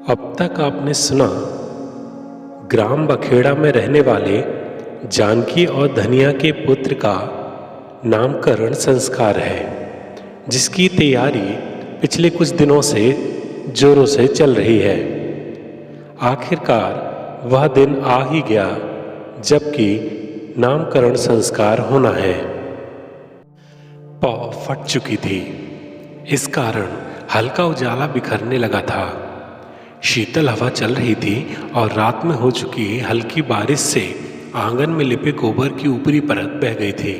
अब तक आपने सुना ग्राम बखेड़ा में रहने वाले जानकी और धनिया के पुत्र का नामकरण संस्कार है, जिसकी तैयारी पिछले कुछ दिनों से जोरों से चल रही है। आखिरकार वह दिन आ ही गया जबकि नामकरण संस्कार होना है। पौ फट चुकी थी, इस कारण हल्का उजाला बिखरने लगा था। शीतल हवा चल रही थी और रात में हो चुकी हल्की बारिश से आंगन में लिपे गोबर की ऊपरी परत बह गई थी।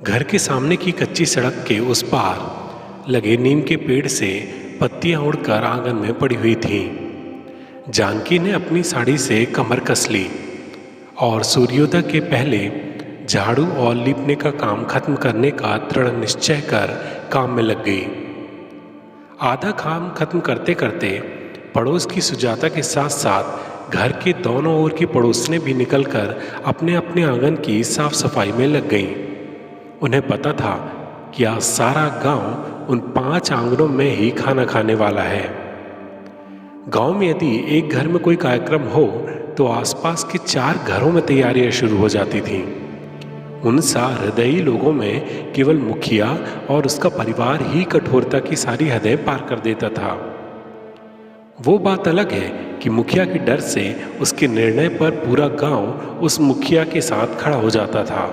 घर के सामने की कच्ची सड़क के उस पार लगे नीम के पेड़ से पत्तियां उड़कर आंगन में पड़ी हुई थीं। जानकी ने अपनी साड़ी से कमर कस ली और सूर्योदय के पहले झाड़ू और लीपने का काम खत्म करने का दृढ़ निश्चय कर काम में लग गई। आधा काम खत्म करते करते पड़ोस की सुजाता के साथ साथ घर के दोनों ओर की पड़ोसनें भी निकलकर अपने अपने आंगन की साफ सफाई में लग गईं। उन्हें पता था कि आज सारा गांव उन 5 आंगनों में ही खाना खाने वाला है। गांव में यदि एक घर में कोई कार्यक्रम हो तो आसपास के 4 घरों में तैयारियां शुरू हो जाती थीं। उन सहृदयी लोगों में केवल मुखिया और उसका परिवार ही कठोरता की सारी हदें पार कर देता था। वो बात अलग है कि मुखिया के डर से उसके निर्णय पर पूरा गांव उस मुखिया के साथ खड़ा हो जाता था।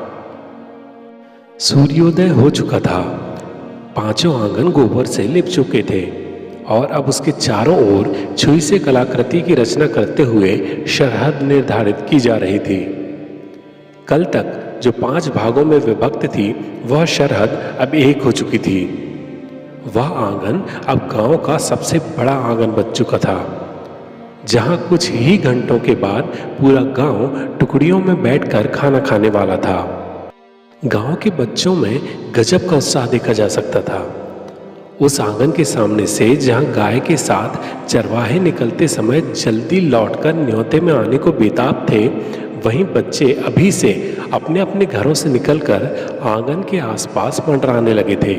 सूर्योदय हो चुका था। 5 आंगन गोबर से लिप चुके थे और अब उसके चारों ओर छुई से कलाकृति की रचना करते हुए शरहद निर्धारित की जा रही थी। कल तक जो 5 भागों में विभक्त थी, वह शरहद अब एक हो चुकी थी। वह आंगन अब गांव का सबसे बड़ा आंगन बन चुका था, जहां कुछ ही घंटों के बाद पूरा गांव टुकड़ियों में बैठकर खाना खाने वाला था। गांव के बच्चों में गजब का उत्साह देखा जा सकता था। उस आंगन के सामने से जहां गाय के साथ चरवाहे निकलते समय जल्दी लौटकर न्योते में आने को बेताब थे, वहीं बच्चे अभी से अपने अपने घरों से निकलकर आंगन के आसपास मंडराने लगे थे।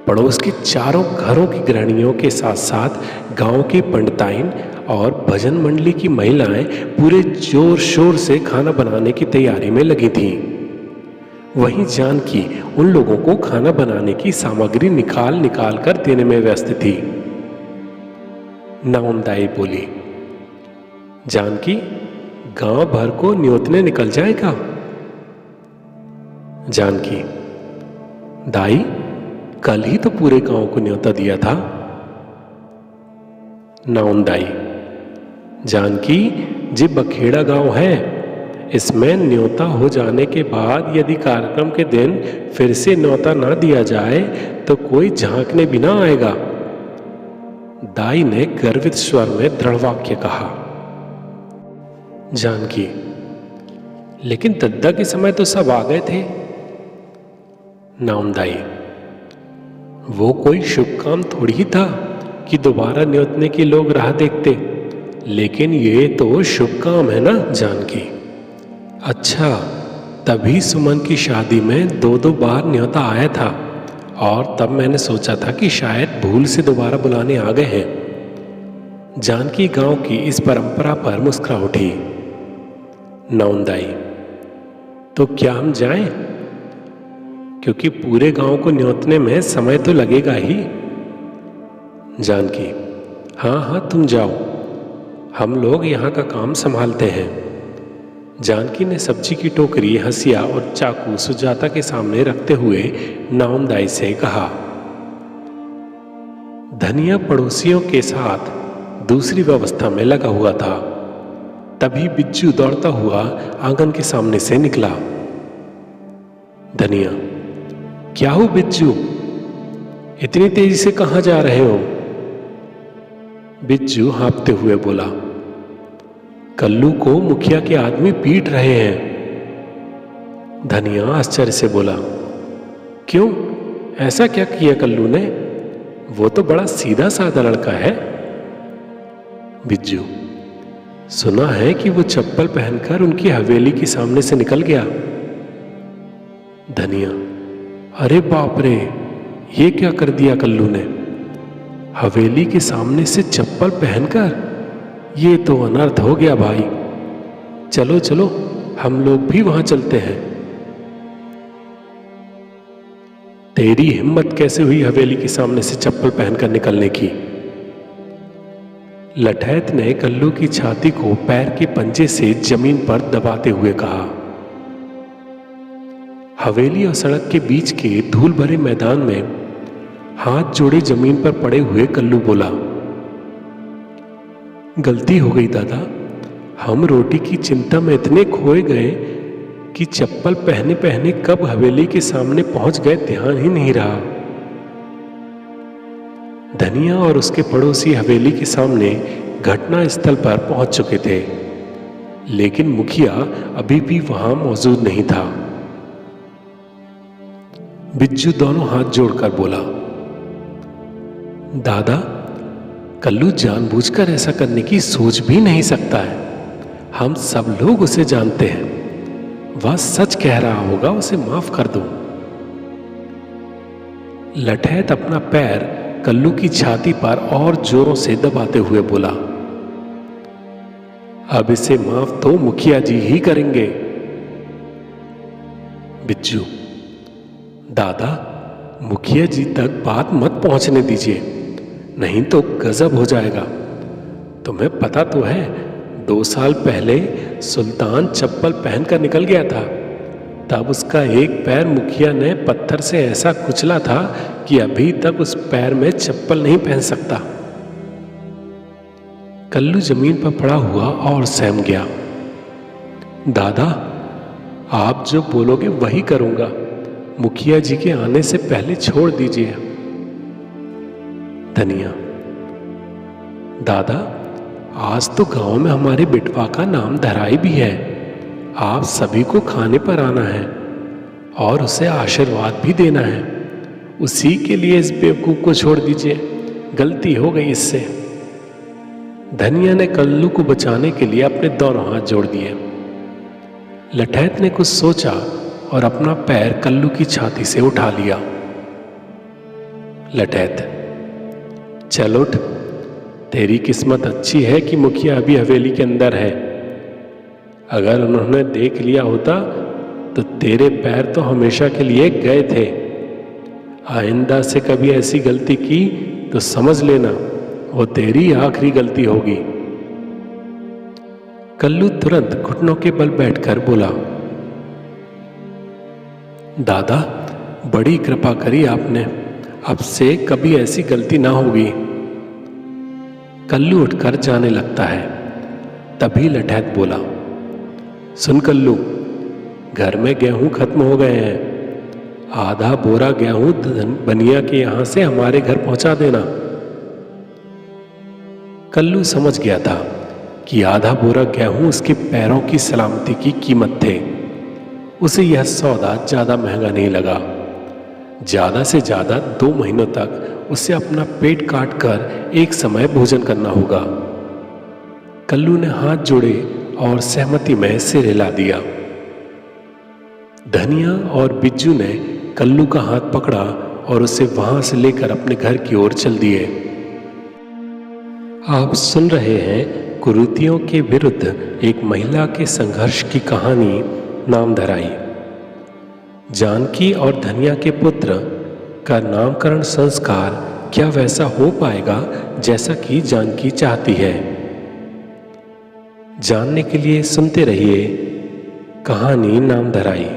पड़ोस के चारों घरों की गृहिणियों के साथ साथ गांव की पंडिताइन और भजन मंडली की महिलाएं पूरे जोर शोर से खाना बनाने की तैयारी में लगी थीं। वहीं जानकी उन लोगों को खाना बनाने की सामग्री निकाल निकाल कर देने में व्यस्त थी। नाउनदाई बोली, जानकी, गांव भर को न्योतने निकल जाएगा। जानकी, दाई, कल ही तो पूरे गांव को न्योता दिया था। नाउनदाई, जानकी जी, बखेड़ा गांव है, इसमें न्योता हो जाने के बाद यदि कार्यक्रम के दिन फिर से न्योता ना दिया जाए तो कोई झांकने भी ना आएगा। दाई ने गर्वित स्वर में दृढ़ वाक्य कहा। जानकी, लेकिन दद्दा के समय तो सब आ गए थे। नाउनदाई, वो कोई शुभ काम थोड़ी ही था कि दोबारा न्योतने के लोग राह देखते, लेकिन ये तो शुभ काम है ना जानकी। अच्छा, तभी सुमन की शादी में 2-2 बार न्योता आया था और तब मैंने सोचा था कि शायद भूल से दोबारा बुलाने आ गए हैं। जानकी गांव की इस परंपरा पर मुस्कुरा उठी। नाउनदाई, तो क्या हम जाएं? क्योंकि पूरे गांव को न्योतने में समय तो लगेगा ही। जानकी, हाँ हाँ, तुम जाओ, हम लोग यहाँ का काम संभालते हैं। जानकी ने सब्जी की टोकरी, हंसिया और चाकू सुजाता के सामने रखते हुए नाउनदाई से कहा। धनिया पड़ोसियों के साथ दूसरी व्यवस्था में लगा हुआ था। तभी बिज्जू दौड़ता हुआ आंगन के सामने से निकला। धनिया, क्या हो बिज्जू, इतनी तेजी से कहां जा रहे हो? बिज्जू हाँफते हुए बोला, कल्लू को मुखिया के आदमी पीट रहे हैं। धनिया आश्चर्य से बोला, क्यों, ऐसा क्या किया कल्लू ने? वो तो बड़ा सीधा साधा लड़का है। बिज्जू, सुना है कि वो चप्पल पहनकर उनकी हवेली के सामने से निकल गया। धनिया, अरे बाप रे, ये क्या कर दिया कल्लू ने? हवेली के सामने से चप्पल पहनकर? ये तो अनर्थ हो गया भाई। चलो चलो, हम लोग भी वहां चलते हैं। तेरी हिम्मत कैसे हुई हवेली के सामने से चप्पल पहनकर निकलने की? लठैत ने कल्लू की छाती को पैर के पंजे से जमीन पर दबाते हुए कहा। हवेली और सड़क के बीच के धूल भरे मैदान में हाथ जोड़े जमीन पर पड़े हुए कल्लू बोला, गलती हो गई दादा। हम रोटी की चिंता में इतने खोए गए कि चप्पल पहने पहने कब हवेली के सामने पहुंच गए ध्यान ही नहीं रहा। धनिया और उसके पड़ोसी हवेली के सामने घटना स्थल पर पहुंच चुके थे, लेकिन मुखिया अभी भी वहां मौजूद नहीं था। बिज्जू दोनों हाथ जोड़कर बोला, दादा, कल्लू जानबूझकर ऐसा करने की सोच भी नहीं सकता है। हम सब लोग उसे जानते हैं। वह सच कह रहा होगा, उसे माफ कर दो। लठैत अपना पैर कल्लू की छाती पर और जोरों से दबाते हुए बोला, अब इसे माफ तो मुखिया जी ही करेंगे। बिज्जू, दादा, मुखिया जी तक बात मत पहुंचने दीजिए, नहीं तो गजब हो जाएगा। तुम्हें पता तो है 2 साल पहले सुल्तान चप्पल पहनकर निकल गया था। तब उसका एक पैर मुखिया ने पत्थर से ऐसा कुचला था कि अभी तक उस पैर में चप्पल नहीं पहन सकता। कल्लू जमीन पर पड़ा हुआ और सहम गया। दादा, आप जो बोलोगे वही करूंगा। मुखिया जी के आने से पहले छोड़ दीजिए। धनिया, दादा, आज तो गांव में हमारे बिटवा का नाम धराई भी है। आप सभी को खाने पर आना है और उसे आशीर्वाद भी देना है। उसी के लिए इस बेवकूफ को छोड़ दीजिए, गलती हो गई इससे। धनिया ने कल्लू को बचाने के लिए अपने दोनों हाथ जोड़ दिए। लठैत ने कुछ सोचा और अपना पैर कल्लू की छाती से उठा लिया। लठैत, चल उठ। तेरी किस्मत अच्छी है कि मुखिया अभी हवेली के अंदर है। अगर उन्होंने देख लिया होता तो तेरे पैर तो हमेशा के लिए गए थे। आइंदा से कभी ऐसी गलती की तो समझ लेना वो तेरी आखिरी गलती होगी। कल्लू तुरंत घुटनों के बल बैठकर बोला, दादा, बड़ी कृपा करी आपने। अब से कभी ऐसी गलती ना होगी। कल्लू उठकर जाने लगता है। तभी लठैत बोला, सुन कल्लू, घर में गेहूं खत्म हो गए हैं। आधा बोरा गेहूं बनिया के यहां से हमारे घर पहुंचा देना। कल्लू समझ गया था कि आधा बोरा गेहूं उसके पैरों की सलामती की कीमत थे। उसे यह सौदा ज्यादा महंगा नहीं लगा। ज्यादा से ज्यादा 2 महीनों तक उसे अपना पेट काट कर एक समय भोजन करना होगा। कल्लू ने हाथ जोड़े और सहमति में सिर हिला दिया। धनिया और बिज्जू ने कल्लू का हाथ पकड़ा और उसे वहां से लेकर अपने घर की ओर चल दिए। आप सुन रहे हैं कुरीतियों के विरुद्ध एक महिला के संघर्ष की कहानी नाम धराई। जानकी और धनिया के पुत्र का नामकरण संस्कार क्या वैसा हो पाएगा जैसा कि जानकी चाहती है? जानने के लिए सुनते रहिए कहानी नाम धराई।